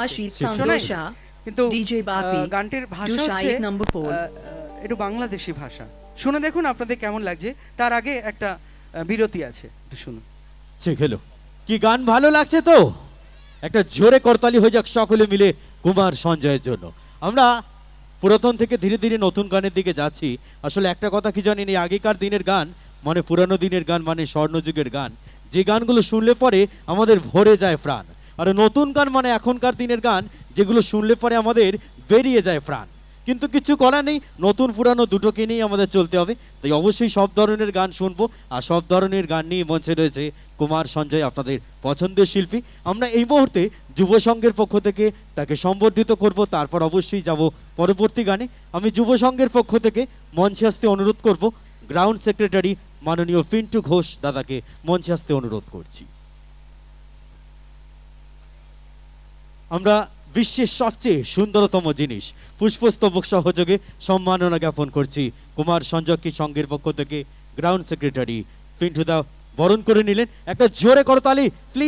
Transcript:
Ashit শোনাই? Sandosha, কিন্তু DJ Bapi, গানটির ভাষা do হচ্ছে Shaik number 4. একটু বাংলাদেশি ভাষা। শুনে দেখুন আপনাদের কেমন লাগছে। তার আগে একটা বিরতি আছে, একটু শুনুন। গেল কি গান ভালো লাগছে তো, একটা জোরে করতালি হয়ে যাক সকলে মিলে কুমার সঞ্জয়ের জন্য। আমরা পুরাতন থেকে ধীরে ধীরে নতুন গানের দিকে যাচ্ছি। আসলে একটা কথা কি জানেন, এই আগেকার দিনের গান মানে পুরানো দিনের গান মানে স্বর্ণযুগের গান, যে গানগুলো শুনলে পরে আমাদের ভরে যায় প্রাণ। আর নতুন গান মানে এখনকার দিনের গান যেগুলো শুনলে পরে আমাদের বেরিয়ে যায় প্রাণ। কিন্তু কিছু করার নেই, নতুন পুরানো দুটোকে নিয়েই আমাদের চলতে হবে। তাই অবশ্যই সব ধরনের গান শুনবো, আর সব ধরনের গান নিয়ে মঞ্চে রয়েছে কুমার সঞ্জয়, আপনাদের পছন্দের শিল্পী। আমরা এই মুহূর্তে যুব সংঘের পক্ষ থেকে তাকে সম্বর্ধিত করব, তারপর অবশ্যই যাব পরবর্তী গানে। আমি যুব সংঘের পক্ষ থেকে মঞ্চে আসতে অনুরোধ করব গ্রাউন্ড সেক্রেটারি মাননীয় পিন্টু ঘোষ দাদাকে মঞ্চে আসতে অনুরোধ করছি। আমরা বিশ্বের সবচেয়ে সুন্দরতম জিনিস পুষ্পস্তবক সহযোগে সম্মাননা জ্ঞাপন করছি কুমার সঞ্জয় সংঘের পক্ষ থেকে গ্রাউন্ড সেক্রেটারি পিন্টু দা বরণ করে নিলেন। একটা জোরে করতালি প্লিজ।